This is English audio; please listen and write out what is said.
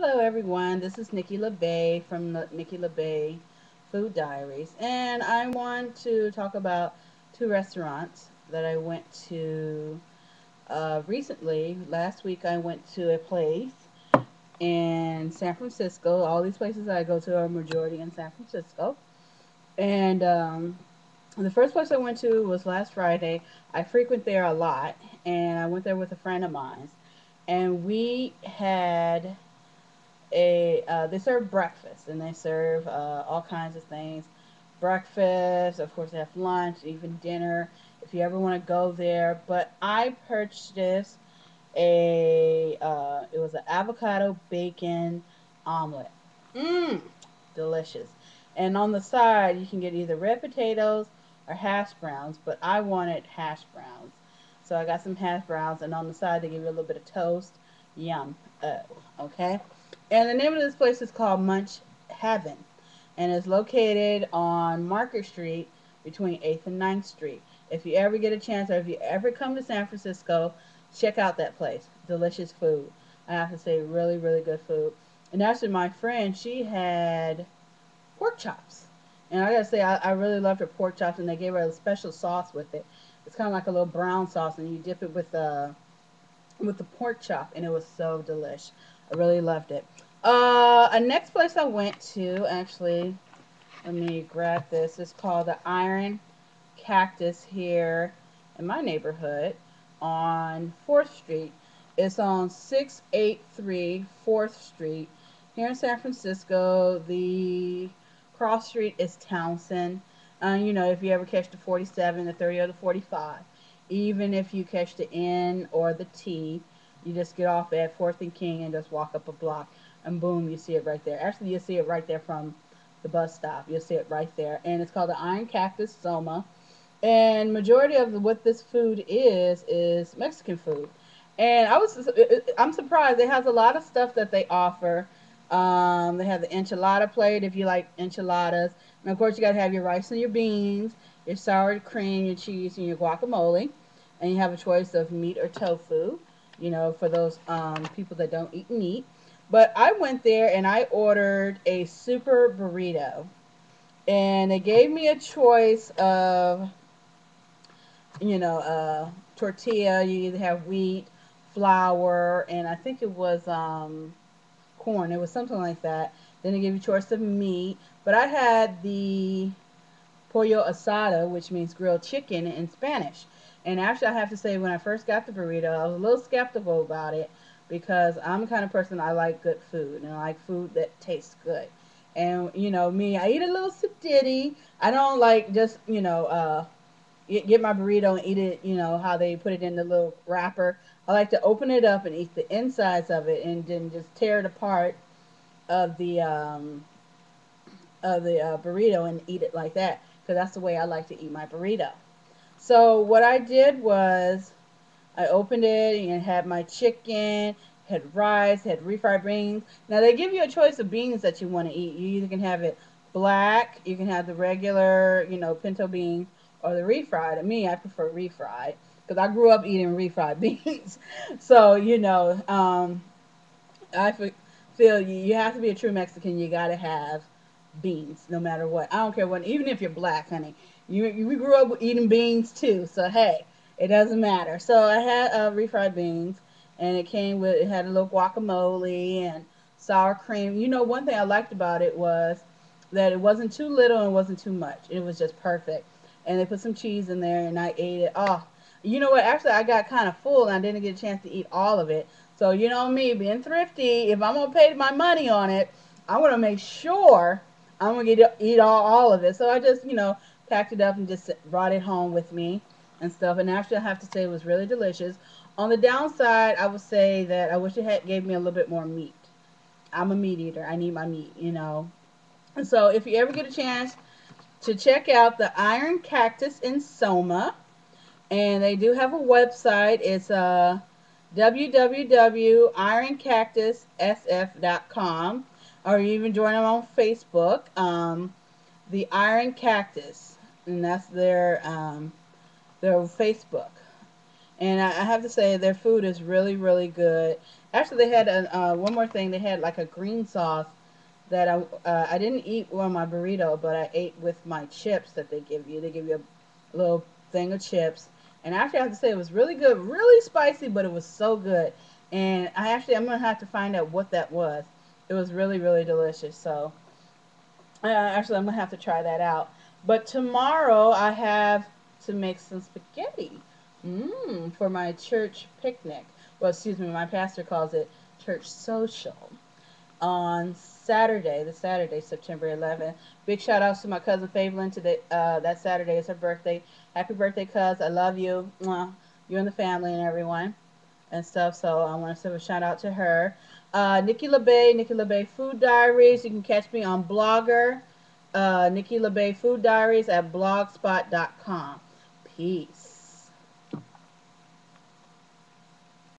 Hello, everyone. This is Nikki Labay from the Nikki Labay Food Diaries, and I want to talk about two restaurants that I went to recently. Last week, I went to a place in San Francisco. All these places I go to are majority in San Francisco, and the first place I went to was last Friday. I frequent there a lot, and I went there with a friend of mine, and we had they serve breakfast and they serve all kinds of things. Breakfast, of course, they have lunch, even dinner. If you ever want to go there, but I purchased it was an avocado bacon omelet. Mmm, delicious. And on the side, you can get either red potatoes or hash browns, but I wanted hash browns. So I got some hash browns, and on the side, they give you a little bit of toast. Yum. Oh, okay. And the name of this place is called Munch Heaven, and it's located on Market Street between 8th and 9th Street. If you ever get a chance, or if you ever come to San Francisco, check out that place. Delicious food. I have to say, really, really good food. And actually, my friend, she had pork chops. And I gotta say, I really loved her pork chops, and they gave her a special sauce with it. It's kind of like a little brown sauce, and you dip it with the pork chop, and it was so delish. I really loved it. A next place I went to, actually, let me grab this. It's called the Iron Cactus here in my neighborhood on 4th Street. It's on 683 4th Street here in San Francisco. The cross street is Townsend. If you ever catch the 47, the 30, or the 45, even if you catch the N or the T, you just get off at 4th and King and just walk up a block, and boom, you see it right there. Actually, you see it right there from the bus stop. You'll see it right there. And it's called the Iron Cactus Soma. And majority of what this food is Mexican food. And I'm surprised. It has a lot of stuff that they offer. They have the enchilada plate if you like enchiladas, and of course you got to have your rice and your beans, your sour cream, your cheese, and your guacamole. And you have a choice of meat or tofu. For those people that don't eat meat. But I went there and I ordered a super burrito, and they gave me a choice of tortilla. You either have wheat, flour, and I think it was corn. It was something like that. Then they give you choice of meat. But I had the pollo asada, which means grilled chicken in Spanish. And actually, I have to say, when I first got the burrito, I was a little skeptical about it because I'm the kind of person, I like good food and I like food that tastes good. And me, I eat a little acidity. I don't like just get my burrito and eat it, how they put it in the little wrapper. I like to open it up and eat the insides of it, and then just tear it apart of the burrito and eat it like that, because that's the way I like to eat my burrito. So what I did was I opened it and had my chicken, had rice, had refried beans. Now they give you a choice of beans that you want to eat. You either can have it black, you can have the regular, pinto beans, or the refried. And me, I prefer refried because I grew up eating refried beans. So I feel you have to be a true Mexican. You got to have beans no matter what. I don't care what, even if you're black, honey. We grew up eating beans too, so hey, it doesn't matter. So I had refried beans, and it had a little guacamole and sour cream. One thing I liked about it was that it wasn't too little and it wasn't too much. It was just perfect. And they put some cheese in there, and I ate it. Oh, you know what? Actually, I got kind of full, and I didn't get a chance to eat all of it. So me being thrifty, if I'm gonna pay my money on it, I want to make sure I'm gonna eat all of it. So I just packed it up and just brought it home with me and stuff. And actually, I have to say it was really delicious. On the downside, I would say that I wish it had gave me a little bit more meat. I'm a meat eater. I need my meat. And so if you ever get a chance to check out the Iron Cactus in Soma, and they do have a website. It's www.ironcactussf.com, or you even join them on Facebook. The Iron Cactus, and that's their Facebook. And I have to say their food is really, really good. Actually, they had one more thing. They had like a green sauce that I didn't eat on my burrito, but I ate with my chips that they give you. They give you a little thing of chips, and actually I have to say it was really good, really spicy, but it was so good. And I'm gonna have to find out what that was. It was really, really delicious. So actually I'm gonna have to try that out. But tomorrow I have to make some spaghetti, for my church picnic. Well, excuse me, my pastor calls it church social on Saturday, September 11th. Big shout outs to my cousin Favelin today. That Saturday is her birthday. Happy birthday, cuz. I love you. Mwah. You and the family and everyone and stuff. So I want to give a shout out to her. Nikki Labay Food Diaries. You can catch me on Blogger. Nikki Labay Food Diaries at blogspot.com. Peace.